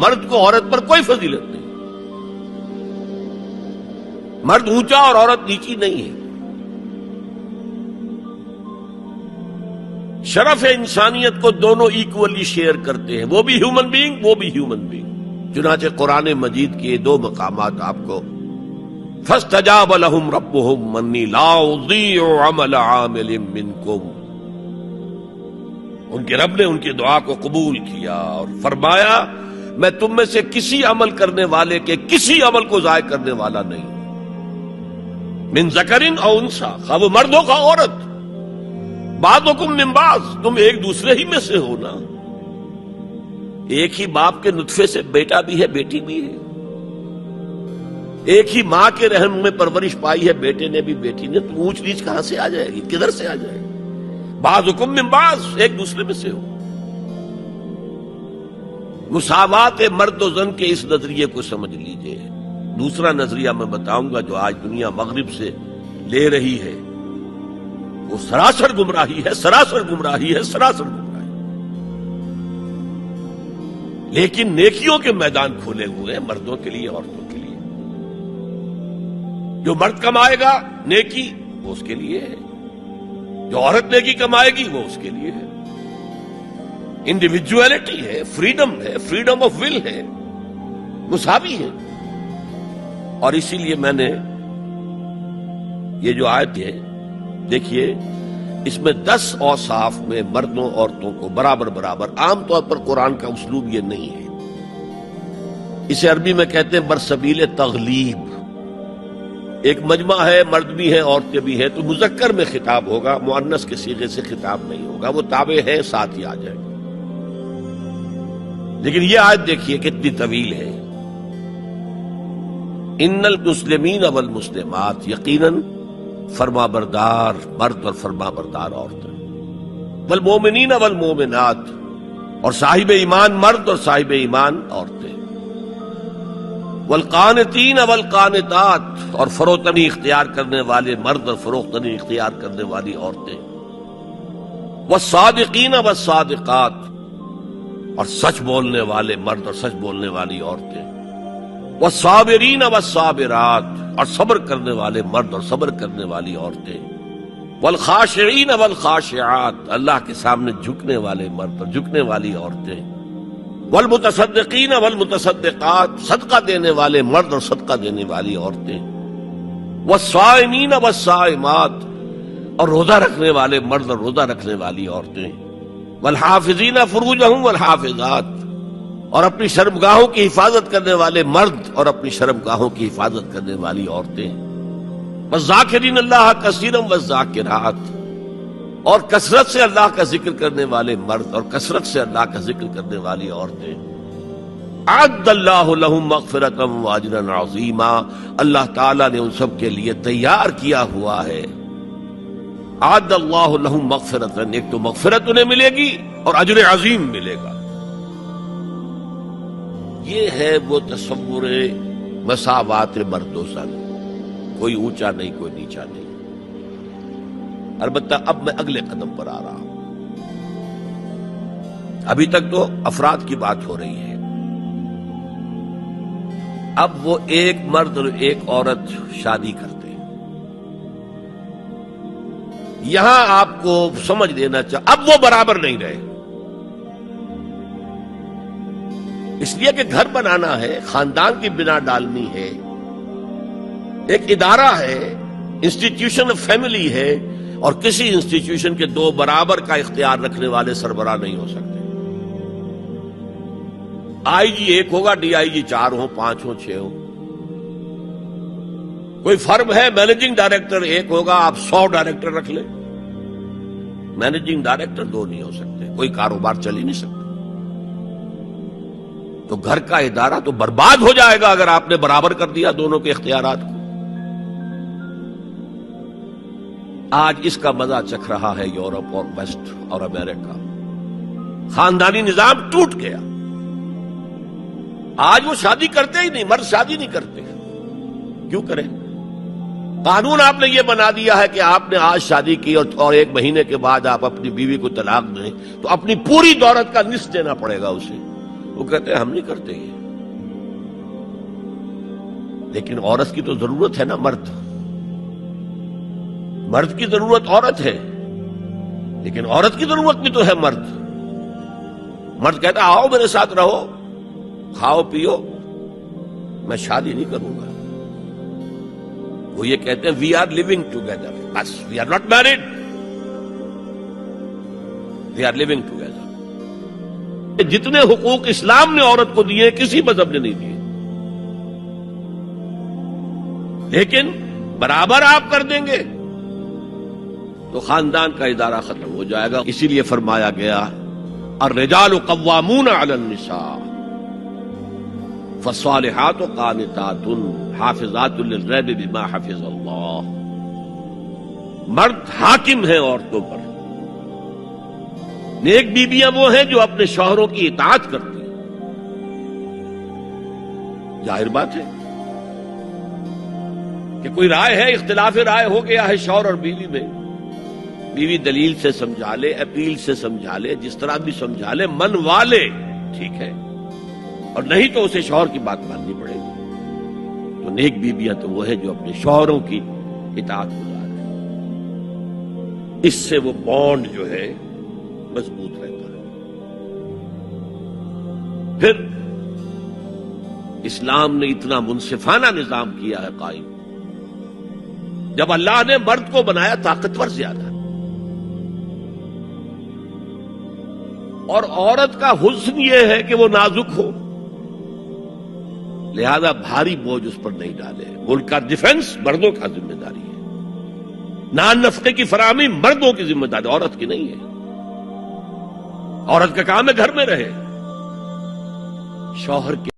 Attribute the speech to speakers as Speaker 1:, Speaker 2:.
Speaker 1: مرد کو عورت پر کوئی فضیلت نہیں. مرد اونچا اور عورت نیچی نہیں ہے. شرف انسانیت کو دونوں ایکولی شیئر کرتے ہیں، وہ بھی ہیومن بینگ، وہ بھی ہیومن بینگ. چنانچہ قرآن مجید کے دو مقامات آپ کو فَاسْتَجَابَ لَهُمْ رَبُّهُمْ أَنِّي لَا أُضِيعُ عَمَلَ عَامِلٍ مِّنكُمْ. ان کے رب نے ان کی دعا کو قبول کیا اور فرمایا میں تم میں سے کسی عمل کرنے والے کے کسی عمل کو ضائع کرنے والا نہیں. من ذکرن او انثی، خواہ وہ مرد ہو خواہ عورت. بعضکم من بعض، تم ایک دوسرے ہی میں سے ہو نا. ایک ہی باپ کے نطفے سے بیٹا بھی ہے بیٹی بھی ہے. ایک ہی ماں کے رحم میں پرورش پائی ہے بیٹے نے بھی بیٹی نے. تو اونچ نیچ کہاں سے آ جائے گی؟ کدھر سے آ جائے گی؟ بعضکم من بعض، ایک دوسرے میں سے ہو. مساوات مرد و زن کے اس نظریے کو سمجھ لیجئے. دوسرا نظریہ میں بتاؤں گا جو آج دنیا مغرب سے لے رہی ہے، وہ سراسر گمراہی ہے، سراسر گمراہی ہے، سراسر گمراہی. لیکن نیکیوں کے میدان کھولے ہوئے ہیں مردوں کے لیے عورتوں کے لیے. جو مرد کمائے گا نیکی وہ اس کے لیے ہے، جو عورت نیکی کمائے گی وہ اس کے لیے ہے. انڈیویجویلٹی ہے، فریڈم ہے، فریڈم آف ول ہے، مساوی ہے. اور اسی لیے میں نے یہ جو آیت ہے دیکھیے، اس میں 10 اوصاف میں مردوں عورتوں کو برابر برابر. عام طور پر قرآن کا اسلوب یہ نہیں ہے. اسے عربی میں کہتے ہیں برسبیل تغلیب. ایک مجمع ہے، مرد بھی ہیں عورتیں بھی ہیں، تو مذکر میں خطاب ہوگا، مؤنث کے صیغے سے خطاب نہیں ہوگا. وہ تابع ہے، ساتھ ہی آ جائے گا. لیکن یہ آیت دیکھیے کتنی طویل ہے. ان المسلمین والمسلمات، یقیناً فرما بردار مرد اور فرما بردار عورتیں. والمومنین والمومنات، اور صاحب ایمان مرد اور صاحب ایمان عورتیں. والقانتین والقانتات، اور فروتنی اختیار کرنے والے مرد اور فروختنی اختیار کرنے والی عورتیں. والصادقین والصادقات، اور سچ بولنے والے مرد اور سچ بولنے والی عورتیں. والصابرین والصابرات، اور صبر کرنے والے مرد اور صبر کرنے والی عورتیں. والخاشعین والخاشعات، اللہ کے سامنے جھکنے والے مرد اور جھکنے والی عورتیں. والمتصدقین والمتصدقات، صدقہ دینے والے مرد اور صدقہ دینے والی عورتیں. والصائمین والصائمات، اور روزہ رکھنے والے مرد اور روزہ رکھنے والی عورتیں. والحافظین فروجہم والحافظات، اور اپنی شرمگاہوں کی حفاظت کرنے والے مرد اور اپنی شرمگاہوں کی حفاظت کرنے والی عورتیں. والذاکرین اللہ کثیرا والذاکرات، اور کثرت سے اللہ کا ذکر کرنے والے مرد اور کثرت سے اللہ کا ذکر کرنے والی عورتیں. اعد اللہ لہم مغفرۃ واجرا عظیما، اللہ تعالیٰ نے ان سب کے لیے تیار کیا ہوا ہے. اعد اللہ لہم مغفرۃ، ایک تو مغفرت انہیں ملے گی اور اجر عظیم ملے گا. یہ ہے وہ تصور مساوات مرد و زن، کوئی اونچا نہیں کوئی نیچا نہیں. البتہ اب میں اگلے قدم پر آ رہا ہوں. ابھی تک تو افراد کی بات ہو رہی ہے. اب وہ ایک مرد اور ایک عورت شادی کرتے ہیں. یہاں آپ کو سمجھ لینا چاہیے اب وہ برابر نہیں رہے. اس لیے کہ گھر بنانا ہے، خاندان کی بنا ڈالنی ہے، ایک ادارہ ہے، انسٹیٹیوشن آف فیملی ہے، اور کسی انسٹیٹیوشن کے دو برابر کا اختیار رکھنے والے سربراہ نہیں ہو سکتے. آئی جی ایک ہوگا، ڈی آئی جی 4 ہوں، 5 ہوں، 6 ہوں. کوئی فرم ہے، مینیجنگ ڈائریکٹر ایک ہوگا، آپ 100 ڈائریکٹر رکھ لیں. مینیجنگ ڈائریکٹر 2 نہیں ہو سکتے، کوئی کاروبار چل ہی نہیں سکتا. تو گھر کا ادارہ تو برباد ہو جائے گا اگر آپ نے برابر کر دیا دونوں کے اختیارات کو. آج اس کا مزہ چکھ رہا ہے یورپ اور ویسٹ اور امریکہ. خاندانی نظام ٹوٹ گیا. آج وہ شادی کرتے ہی نہیں، مرد شادی نہیں کرتے. کیوں کریں؟ قانون آپ نے یہ بنا دیا ہے کہ آپ نے آج شادی کی اور 1 مہینے کے بعد آپ اپنی بیوی کو طلاق دیں تو اپنی پوری دولت کا نصف دینا پڑے گا اسے. وہ کہتے ہیں ہم نہیں کرتے یہ. لیکن عورت کی تو ضرورت ہے نا. مرد کی ضرورت عورت ہے، لیکن عورت کی ضرورت بھی تو ہے مرد. مرد کہتا ہے آؤ میرے ساتھ رہو، کھاؤ پیو، میں شادی نہیں کروں گا. وہ یہ کہتے ہیں وی آر لیونگ ٹوگیدر، بس we are not married, we are living together. جتنے حقوق اسلام نے عورت کو دیے کسی مذہب نے نہیں دیے. لیکن برابر آپ کر دیں گے تو خاندان کا ادارہ ختم ہو جائے گا. اسی لیے فرمایا گیا الرجال قوامون علی النساء فالصالحات قانتات حافظات للغیب بما حفظ اللہ. مرد حاکم ہیں عورتوں پر. نیک بیویاں وہ ہیں جو اپنے شوہروں کی اطاعت کرتی ہیں. ظاہر بات ہے کہ کوئی رائے ہے، اختلاف رائے ہو گیا ہے شوہر اور بیوی میں، بیوی دلیل سے سمجھا لے، اپیل سے سمجھا لے، جس طرح بھی سمجھا لے، من والے ٹھیک ہے، اور نہیں تو اسے شوہر کی بات ماننی پڑے گی. تو نیک بیویاں تو وہ ہے جو اپنے شوہروں کی اطاعت گزار ہے. اس سے وہ بانڈ جو ہے مضبوط رہتا ہے. پھر اسلام نے اتنا منصفانہ نظام کیا ہے قائم. جب اللہ نے مرد کو بنایا طاقتور زیادہ، اور عورت کا حسن یہ ہے کہ وہ نازک ہو، لہذا بھاری بوجھ اس پر نہیں ڈالے. ملک کا ڈیفنس مردوں کا ذمہ داری ہے. نان نفقے کی فراہمی مردوں کی ذمہ داری، عورت کی نہیں ہے. عورت کا کام ہے گھر میں رہے، شوہر کے